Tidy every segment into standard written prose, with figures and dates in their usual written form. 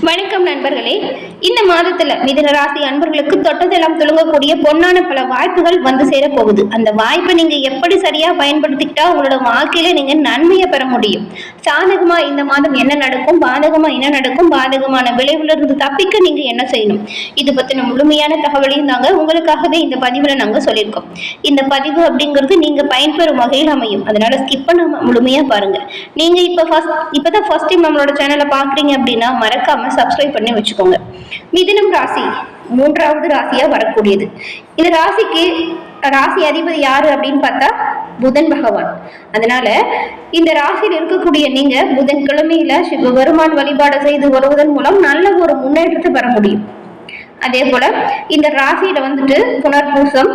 வணக்கம் நண்பர்களே. இந்த மாதத்துல மிதுன ராசி அன்பர்களுக்கு தொட்டதெல்லாம் துளங்கக்கூடிய பொன்னான பல வாய்ப்புகள் வந்து சேர போகுது. அந்த வாய்ப்பை நீங்க எப்படி சரியா பயன்படுத்திக்கிட்டா உங்களோட வாழ்க்கையில நீங்க நன்மையை பெற முடியும். சாதகமா இந்த மாதம் என்ன நடக்கும், பாதகமா என்ன நடக்கும், பாதகமான விளைவுல இருந்து தப்பிக்க நீங்க என்ன செய்யணும், இது பத்தின முழுமையான தகவலையும் தாங்க உங்களுக்காகவே இந்த பதிவுல நாங்க சொல்லியிருக்கோம். இந்த பதிவு அப்படிங்கிறது நீங்க பயன்பெறும் வகையில் அமையும். அதனால ஸ்கிப் பண்ணாம முழுமையா பாருங்க. நீங்க இப்பதான் ஃபர்ஸ்ட் டைம் நம்மளோட சேனலை பாக்குறீங்க அப்படின்னா மறக்காம சப்ஸ்கிரைப் பண்ணி வச்சுக்கோங்க. மிதுனம் ராசி மூன்றாவது ராசியா வரக்கூடியது. இந்த ராசிக்கு ராசி அதிபதி யாரு அப்படின்னு பார்த்தா புதன் பகவான். அதனால இந்த ராசியில் இருக்கக்கூடிய நீங்க புதன் கிழமையில சிவபெருமான் வழிபாடு செய்து வருவதன் மூலம் நல்ல ஒரு முன்னேற்றத்தை பெற முடியும். அதே போல இந்த ராசியில வந்துட்டு புனர்பூசம்,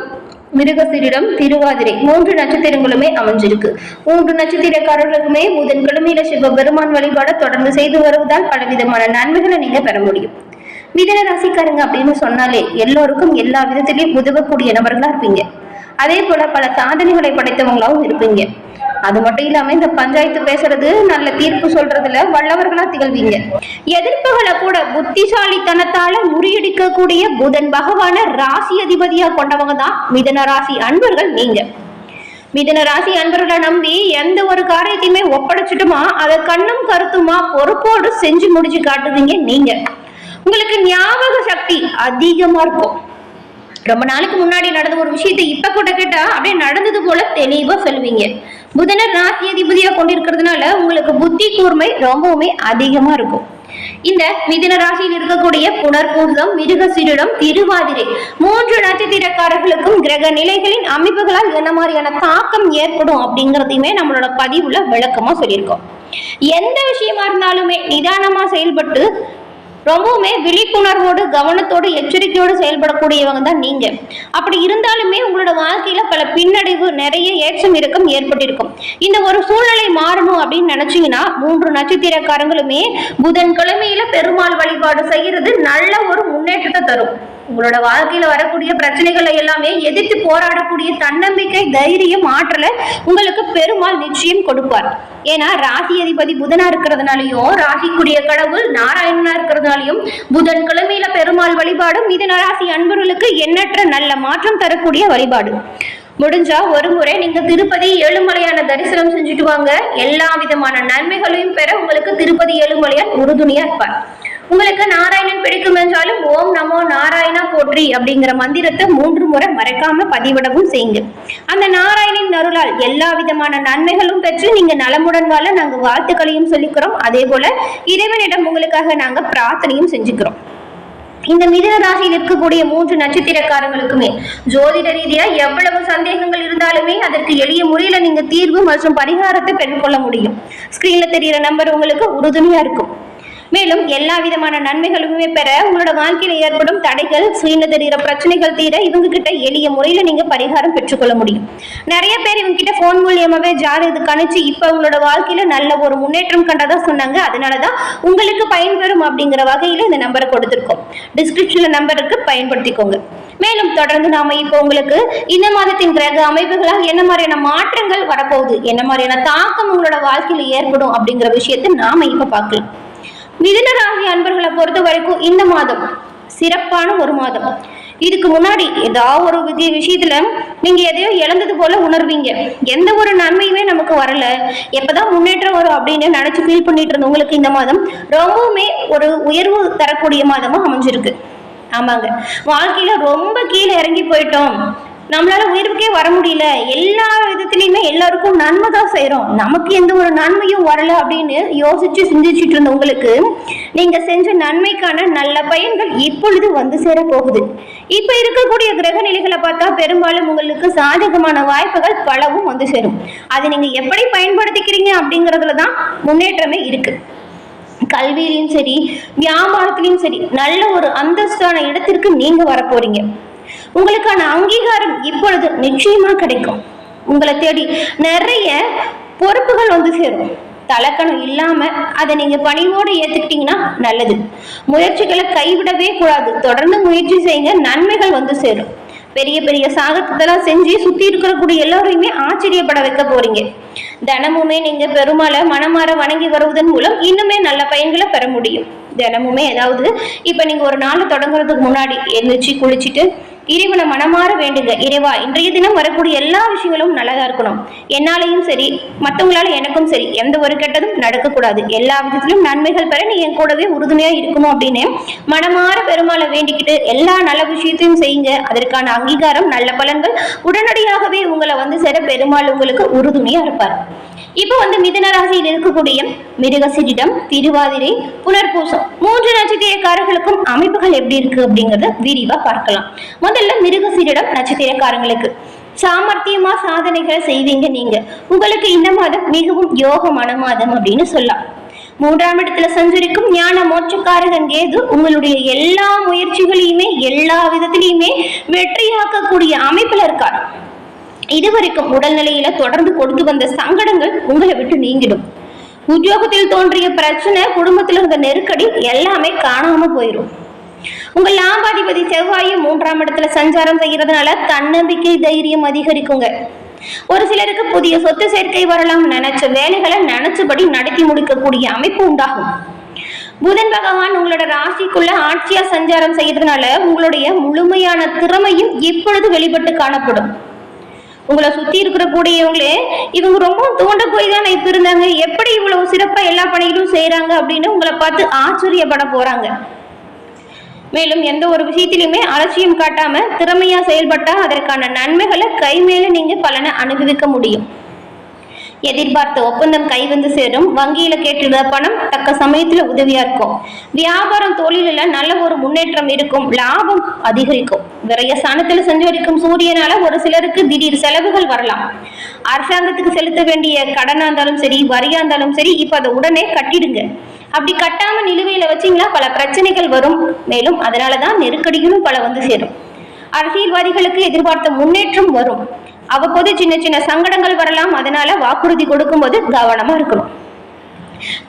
மிருகசீரிடம், திருவாதிரை 3 நட்சத்திரங்களுமே அமைஞ்சிருக்கு. 3 நட்சத்திரக்காரர்களுக்குமே புதன் கிழமையில சிவபெருமான் வழிபாட தொடர்ந்து செய்து வருவதால் பலவிதமான நன்மைகளை நீங்க பெற முடியும். மிதுன ராசிக்காரங்க அப்படின்னு சொன்னாலே எல்லோருக்கும் எல்லா விதத்திலையும் உதவக்கூடிய நபர்களா இருப்பீங்க. அதே போல பல சாதனைகளை படைத்தவங்களாவும் இருப்பீங்க. அது மட்டும் இல்லாம இந்த பஞ்சாயத்து பேசுறது, நல்ல தீர்ப்பு சொல்றதுல வல்லவர்களா திகழ்வீங்க. எதிர்ப்புகளை கூட புத்திசாலித்தனத்தால முறியடிக்கக்கூடிய புதன் பகவான ராசி அதிபதியா கொண்டவங்க தான் மிதுன ராசி அன்பர்கள். நீங்க மிதுன ராசி அன்பர்களை நம்பி எந்த ஒரு காரியத்தையுமே ஒப்படைச்சிட்டுமா அதை கண்ணும் கருத்துமா பொறுப்போடு செஞ்சு முடிச்சு காட்டுவீங்க. நீங்க உங்களுக்கு ஞாபக சக்தி அதிகமா இருக்கும். ரொம்ப நாளைக்கு முன்னாடி நடந்த ஒரு விஷயத்தை இப்ப கூட கேட்டா அப்படியே நடந்தது போல தெளிவா சொல்லுவீங்க. புதனர் ராசி அதிபதியா கொண்டிருக்கிறதுனால உங்களுக்கு புத்தி கூர்மை ரொம்பவுமே அதிகமா இருக்கும். இந்த மிதுன ராசியில் இருக்கக்கூடிய புனர்பூசம், மிருகசீரிடம், திருவாதிரை 3 நட்சத்திரக்காரர்களுக்கும் கிரக நிலைகளின் அமைப்புகளால் என்ன மாதிரியான தாக்கம் ஏற்படும் அப்படிங்கறதையுமே நம்மளோட பதிவுல விளக்கமா சொல்லியிருக்கோம். எந்த விஷயமா இருந்தாலுமே நிதானமா செயல்பட்டு ரொம்பவுமே விழிப்புணர்வோடு கவனத்தோடு எச்சரிக்கையோடு செயல்படக்கூடியவங்க தான் நீங்க. அப்படி இருந்தாலுமே உங்களோட வாழ்க்கையில பல பின்னடைவு, நிறைய ஏற்றம் இறக்கம் ஏற்பட்டிருக்கும். இந்த ஒரு சூழ்நிலை மாறணும் அப்படின்னு நினைச்சீங்கன்னா 3 நட்சத்திரக்காரங்களுமே புதன் கிழமையில பெருமாள் வழிபாடு செய்யறது நல்ல ஒரு முன்னேற்றத்தை தரும். உங்களோட வாழ்க்கையில வரக்கூடிய பிரச்சனைகளை எல்லாமே எதிர்த்து போராடக்கூடிய தன்னம்பிக்கை, தைரியம், ஆற்றலை உங்களுக்கு பெருமாள் நிச்சயம் கொடுப்பார். ஏன்னா ராசி அதிபதி புதனா இருக்கிறதுனாலையும் ராசிக்குரிய கடவுள் நாராயணனா இருக்கிறதுனாலையும் புதன் கிழமையில பெருமாள் வழிபாடு மிதுன ராசி அன்பர்களுக்கு எண்ணற்ற நல்ல மாற்றம் தரக்கூடிய வழிபாடு. முடிஞ்சா ஒரு முறை நீங்க திருப்பதி ஏழுமலையான தரிசனம் செஞ்சுட்டு வாங்க. எல்லா விதமான நன்மைகளையும் பெற உங்களுக்கு திருப்பதி ஏழுமலையான் உறுதுணையா இருப்பார். உங்களுக்கு நாராயணன் பிடிக்கும் என்றாலும் ஓம் நமோ நாராயணா போற்றி அப்படிங்கிற மந்திரத்தை 3 முறை மறக்காம பதிவிடவும் செய்யுங்க. அந்த நாராயணின் அருளால் எல்லா விதமான நன்மைகளும் பெற்று நீங்க நலமுடன் வாழ நாங்க வாழ்த்துக்களையும் சொல்லிக்கிறோம். அதே போல இறைவனிடம் உங்களுக்காக நாங்க பிரார்த்தனையும் செஞ்சுக்கிறோம். இந்த மிதுன ராசியில் இருக்கக்கூடிய 3 நட்சத்திரக்காரங்களுக்குமே ஜோதிட ரீதியா எவ்வளவு சந்தேகங்கள் இருந்தாலுமே அதற்கு எளிய முறையில நீங்க தீர்வு மற்றும் பரிகாரத்தை பெற்றுக்கொள்ள முடியும். ஸ்கிரீன்ல தெரிகிற நம்பர் உங்களுக்கு உறுதுணையா இருக்கும். மேலும் எல்லா விதமான நன்மைகளுமே பெற உங்களோட வாழ்க்கையில ஏற்படும் தடைகள், ஸ்கிரீன்ல தெரிகிற பிரச்சனைகள் தீர இவங்க கிட்ட எளிய முறையில நீங்க பரிகாரம் பெற்றுக்கொள்ள முடியும். நிறைய பேர் இவங்க கிட்ட போன் மூலியமாவே ஜாதகத்தை கணிச்சு இப்ப உங்களோட வாழ்க்கையில நல்ல ஒரு முன்னேற்றம் கண்டதா சொன்னாங்க. அதனாலதான் உங்களுக்கு பயன்பெறும் அப்படிங்கிற வகையில இந்த நம்பரை கொடுத்திருக்கோம். டிஸ்கிரிப்ஷன்ல நம்பருக்கு பயன்படுத்திக்கோங்க. மேலும் தொடர்ந்து நாம இப்போ உங்களுக்கு இந்த மாதத்தின் கிரக அமைப்புகளால் என்ன மாதிரியான மாற்றங்கள் வரப்போகுது, என்ன மாதிரியான தாக்கம் உங்களோட வாழ்க்கையில ஏற்படும் அப்படிங்கிற விஷயத்தை நாம இப்ப பார்க்கலாம். மிதுன ராசி அன்பர்களை பொறுத்த வரைக்கும் இந்த மாதம் சிறப்பான ஒரு மாதம். இதுக்கு முன்னாடி ஏதாவது ஒரு விஷயத்துல நீங்க எதையோ இழந்தது போல உணர்வீங்க. எந்த ஒரு நன்மையுமே நமக்கு வரல, எப்பதான் முன்னேற்றம் வரும் அப்படின்னு நினைச்சு ஃபீல் பண்ணிட்டு இருந்தவங்களுக்கு இந்த மாதம் ரொம்பவுமே ஒரு உயர்வு தரக்கூடிய மாதமா அமைஞ்சிருக்கு. ஆமாங்க, வாழ்க்கையில ரொம்ப கீழே இறங்கி போயிட்டோம், நம்மளால உயர்வுக்கே வர முடியல, எல்லா விதத்திலையுமே எல்லாருக்கும் நன்மை தான் செய்யறோம், நமக்கு எந்த ஒரு நன்மையும் வரல அப்படின்னு யோசிச்சு சிந்திச்சுட்டு இருந்த உங்களுக்கு நீங்க செஞ்ச நன்மைக்கான நல்ல பயன்கள் இப்பொழுது வந்து சேர போகுது. இப்ப இருக்கக்கூடிய கிரக நிலைகளை பார்த்தா பெரும்பாலும் உங்களுக்கு சாதகமான வாய்ப்புகள் பலவும் வந்து சேரும். அதை நீங்க எப்படி பயன்படுத்திக்கிறீங்க அப்படிங்கறதுலதான் முன்னேற்றமே இருக்கு. கல்வியிலையும் சரி, வியாபாரத்திலையும் சரி நல்ல ஒரு அந்தஸ்தான இடத்திற்கு நீங்க வரப்போறீங்க. உங்களுக்கான அங்கீகாரம் இப்பொழுது நிச்சயமா கிடைக்கும். உங்களை தேடி நிறைய பொறுப்புகள் வந்து சேரும். தலக்கணம் இல்லாம அதை நீங்க பணிவோடு ஏத்துக்கிட்டீங்கன்னா நல்லது. முயற்சிகளை கைவிடவே கூடாது. தொடர்ந்து முயற்சி செய்யுங்க, நன்மைகள் வந்து சேரும். பெரிய பெரிய சாகத்தெல்லாம் செஞ்சு சுத்தி இருக்கக்கூடிய எல்லாரையுமே ஆச்சரியப்பட வைக்க போறீங்க. தினமுமே நீங்க பெருமாளை மனமாற வணங்கி வருவதன் மூலம் இன்னுமே நல்ல பயன்களை பெற முடியும். தினமுமே அதாவது இப்ப நீங்க ஒரு நாள் தொடங்குறதுக்கு முன்னாடி எழுந்திரிச்சு குளிச்சுட்டு இறைவனை மனமாற வேண்டுங்க. இறைவா, இன்றைய தினம் வரக்கூடிய எல்லா விஷயங்களும் நல்லதா இருக்கணும். என்னாலையும் சரி, மற்றவங்களால எனக்கும் சரி, எந்த ஒரு கெட்டதும் நடக்கக்கூடாது. எல்லா விதத்திலும் நன்மைகள் பெற நீ என் கூடவே உறுதுணையா இருக்கணும் அப்படின்னு மனமாற பெருமாளை வேண்டிக்கிட்டு எல்லா நல்ல விஷயத்தையும் செய்யுங்க. அதற்கான அங்கீகாரம், நல்ல பலன்கள் உடனடியாகவே உங்களை வந்து சேர பெருமாள் உங்களுக்கு உறுதுணையா இருப்பார். இப்ப மிதுன ராசியில் இருக்கக்கூடிய மிருகசீரிடம், திருவாதிரை, புனர்பூசம் 3 நட்சத்திரக்காரர்களுக்கும் அமைப்புகள் எப்படி இருக்கு அப்படிங்கறத விரிவா பார்க்கலாம். முதல்ல மிருகசீரிடம் நட்சத்திரக்காரங்களுக்கு சாமர்த்தியமா சாதனைகளை செய்வீங்க. நீங்க உங்களுக்கு இந்த மாதம் மிகவும் யோகமான மாதம் அப்படின்னு சொல்லலாம். 3ஆம் இடத்துல சஞ்சரிக்கும் ஞான மோட்சக்காரகன் கேது உங்களுடைய எல்லா முயற்சிகளையுமே எல்லா விதத்திலையுமே வெற்றியாக்கக்கூடிய அமைப்புல இருக்கார். இதுவரைக்கும் உடல்நிலையில தொடர்ந்து கொடுத்து வந்த சங்கடங்கள் உங்களை விட்டு நீங்கிடும். உத்தியோகத்தில் தோன்றிய பிரச்சனை, குடும்பத்தில் இருந்த நெருக்கடி எல்லாமே காணாம போயிடும். உங்க லாபாதிபதி செவ்வாயும் 3ஆம் இடத்துல சஞ்சாரம் செய்யறதுனால தன்னம்பிக்கை, தைரியம் அதிகரிக்குங்க. ஒரு சிலருக்கு புதிய சொத்து சேர்க்கை வரலாம். நினைச்ச வேலைகளை நினைச்சபடி நடத்தி முடிக்கக்கூடிய அமைப்பு உண்டாகும். புதன் பகவான் உங்களோட ராசிக்குள்ள ஆட்சியா சஞ்சாரம் செய்யறதுனால உங்களுடைய முழுமையான திறமையும் இப்பொழுது வெளிப்பட்டு காணப்படும். உங்களை சுத்தி இருக்கிற கூடியவங்களே இவங்க ரொம்ப தோண்ட போய் தான் இப்ப இருந்தாங்க, எப்படி இவ்வளவு சிறப்பா எல்லா பணிகளும் செய்யறாங்க அப்படின்னு உங்களை பார்த்து ஆச்சரியப்பட போறாங்க. மேலும் எந்த ஒரு விஷயத்திலுமே அலட்சியம் காட்டாம திறமையா செயல்பட்டா அதற்கான நன்மைகளை கை மேல நீங்க பலனை அனுபவிக்க முடியும். எதிர்பார்த்த ஒப்பந்தம் கை வந்து சேரும். வங்கியில கேட்டுள்ள பணம் தக்க சமயத்துல உதவியா இருக்கும். வியாபாரம், தொழில நல்ல ஒரு முன்னேற்றம் இருக்கும். லாபம் அதிகரிக்கும். விரைய ஸ்தானத்துல சஞ்சரிக்கும் சூரியனால ஒரு சிலருக்கு திடீர் செலவுகள் வரலாம். அரசாங்கத்துக்கு செலுத்த வேண்டிய கடனா இருந்தாலும் சரி, வரியா இருந்தாலும் சரி, இப்ப அதை உடனே கட்டிடுங்க. அப்படி கட்டாம நிலுவையில வச்சீங்கன்னா பல பிரச்சனைகள் வரும். மேலும் அதனாலதான் நெருக்கடிகளும் பல வந்து சேரும். அரசியல்வாதிகளுக்கு எதிர்பார்த்த முன்னேற்றம் வரும். அவ்வப்போது சின்ன சின்ன சங்கடங்கள் வரலாம். அதனால வாக்குறுதி கொடுக்கும் போது கவனமா இருக்கணும்.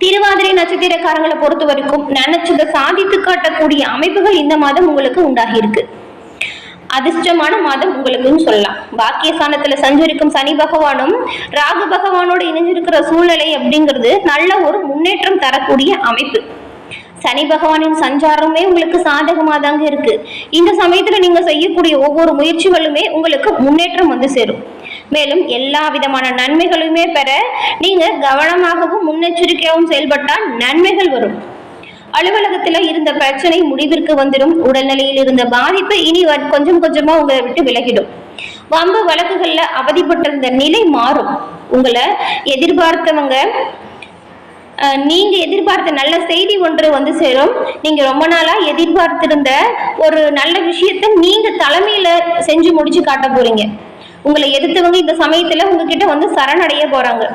திருவாதிரை நட்சத்திரக்காரங்களை பொறுத்த வரைக்கும் நினைச்சதை சாதித்து காட்டக்கூடிய அமைப்புகள் இந்த மாதம் உங்களுக்கு உண்டாகி இருக்கு. அதிர்ஷ்டமான மாதம் உங்களுக்குன்னு சொல்லலாம். பாக்கியஸ்தானத்துல சஞ்சரிக்கும் சனி பகவானும் ராகு பகவானோட இணைஞ்சிருக்கிற சூழ்நிலை அப்படிங்கிறது நல்ல ஒரு முன்னேற்றம் தரக்கூடிய அமைப்பு. சனி பகவானின் சஞ்சாரமே உங்களுக்கு சாதகமா தாங்க இருக்கு. இந்த சமயத்துல நீங்க செய்யக்கூடிய ஒவ்வொரு முயற்சிகளுமே உங்களுக்கு முன்னேற்றம் வந்து சேரும். மேலும் எல்லா விதமான நன்மைகளுமே பெற நீங்க கவனமாகவும் முன்னெச்சரிக்கையாகவும் செயல்பட்டால் நன்மைகள் வரும். அலுவலகத்துல இருந்த பிரச்சனை முடிவிற்கு வந்துடும். உடல்நிலையில் இருந்த பாதிப்பு இனி கொஞ்சம் கொஞ்சமா உங்களை விட்டு விலகிடும். வம்பு வழக்குகள்ல அவதிப்பட்டிருந்த நிலை மாறும். உங்களை எதிர்பார்த்தவங்க நீங்க எதிர்பார்த்த நல்ல செய்தி ஒன்று வந்து சேரும். நீங்க ரொம்ப நாளா எதிர்பார்த்திருந்த ஒரு நல்ல விஷயத்த நீங்க தலைமையில செஞ்சு முடிச்சு காட்ட போறீங்க. உங்களை எதிர்த்தவங்க இந்த சமயத்துல உங்ககிட்ட வந்து சரணடைய போறாங்க.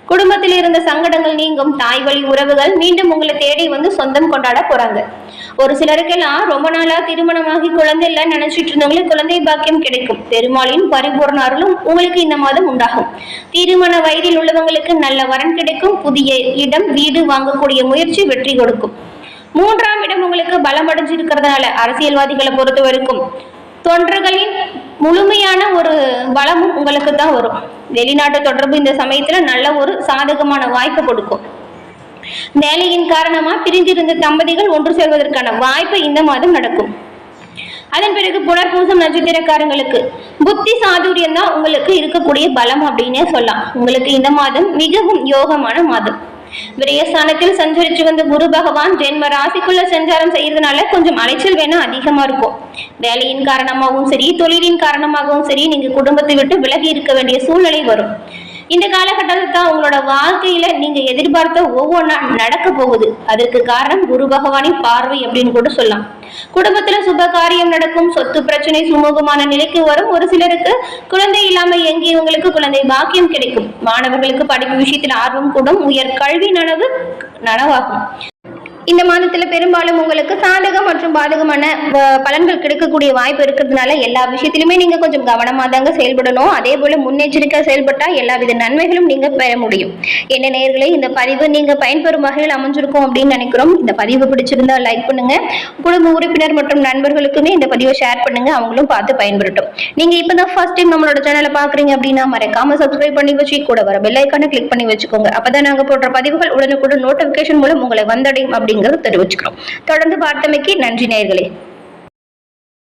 குடும்பத்தில் இருந்த சங்கடங்கள் நீங்கும். தாய் வழி உறவுகள் மீண்டும் உங்களை தேடி வந்து சொந்தம் கொண்டாட போறாங்க. ஒரு சிலருக்கெல்லாம் ரொம்ப நாளா திருமணமாகி குழந்தை இல்ல நினைச்சிட்டு இருந்தவங்களுக்கு குழந்தை பாக்கியம் கிடைக்கும். பெருமாளின் பரிபூர்ண அருளும் உங்களுக்கு இந்த மாதம் உண்டாகும். திருமண வயதில் உள்ளவங்களுக்கு நல்ல வரன் கிடைக்கும். புதிய இடம், வீடு வாங்கக்கூடிய முயற்சி வெற்றி கொடுக்கும். 3ஆம் இடம் உங்களுக்கு பலமடைஞ்சு இருக்கிறதுனால அரசியல்வாதிகளை பொறுத்த வரைக்கும் தொண்டர்களின் முழுமையான ஒரு பலமும் உங்களுக்கு தான் வரும். வெளிநாட்டு தொடர்பு இந்த சமயத்துல நல்ல ஒரு சாதகமான வாய்ப்பு கொடுக்கும். வேலையின் காரணமா பிரிந்திருந்த தம்பதிகள் ஒன்று சேர்வதற்கான வாய்ப்பு இந்த மாதம் நடக்கும். அதன் பிறகு புனர்பூசம் நட்சத்திரக்காரங்களுக்கு புத்தி சாதுரியம் தான் உங்களுக்கு இருக்கக்கூடிய பலம் அப்படின்னே சொல்லலாம். உங்களுக்கு இந்த மாதம் மிகவும் யோகமான மாதம். விரயஸ்தானத்தில் சஞ்சரிச்சு வந்த குரு பகவான் ஜென்ம ராசிக்குள்ள சஞ்சாரம் செய்யறதுனால கொஞ்சம் அலைச்சல் வேணா அதிகமா இருக்கும். வேலையின் காரணமாகவும் சரி, தொழிலின் காரணமாகவும் சரி, நீங்க குடும்பத்தை விட்டு விலகி இருக்க வேண்டிய சூழ்நிலை வரும். இந்த காலகட்டத்தில் தான் உங்களோட வாழ்க்கையில நீங்க எதிர்பார்த்த ஒவ்வொன்றா நடக்க போகுது. அதற்கு காரணம் குரு பகவானின் பார்வை அப்படின்னு கூட சொல்லலாம். குடும்பத்துல சுப காரியம் நடக்கும். சொத்து பிரச்சனை சுமூகமான நிலைக்கு வரும். ஒரு சிலருக்கு குழந்தை இல்லாம எங்கியவங்களுக்கு குழந்தை பாக்கியம் கிடைக்கும். மாணவர்களுக்கு படிப்பு விஷயத்தில் ஆர்வம் கூடும். உயர் கல்வி நனவாகும். இந்த மாதத்துல பெரும்பாலும் உங்களுக்கு சாதகம் மற்றும் பாதகமான பலன்கள் கிடைக்கக்கூடிய வாய்ப்பு இருக்கிறதுனால எல்லா விஷயத்திலுமே நீங்க கொஞ்சம் கவனமா தாங்க செயல்படணும். அதே போல முன்னெச்சரிக்கை செயல்பட்டா எல்லா வித நன்மைகளும் நீங்க பெற முடியும். என்ன நேயர்களே, இந்த பதிவு நீங்க பயன்பெறும் வகையில் அமைஞ்சிருக்கும் அப்படின்னு நினைக்கிறோம். இந்த பதிவு பிடிச்சிருந்தா லைக் பண்ணுங்க, குடும்ப உறுப்பினர் மற்றும் நண்பர்களுக்குமே இந்த பதிவை ஷேர் பண்ணுங்க, அவங்களும் பார்த்து பயன்பெறட்டும். நீங்க இப்பதான் ஃபர்ஸ்ட் டைம் நம்மளோட சேனலை பாக்குறீங்க அப்படின்னா மறக்காம சப்ஸ்கிரைப் பண்ணி வச்சு கூட வர பெல் ஐக்கானை கிளிக் பண்ணி வச்சுக்கோங்க. அப்பதான் நாங்க போடுற பதிவுகள் உடனுக்குடன் நோட்டிபிகேஷன் மூலம் உங்களை வந்தடையும் அப்படிங்கறத தெரிவிச்சுக்கிறோம். தொடர்ந்து பார்த்தமைக்கு நன்றி நேயர்களே.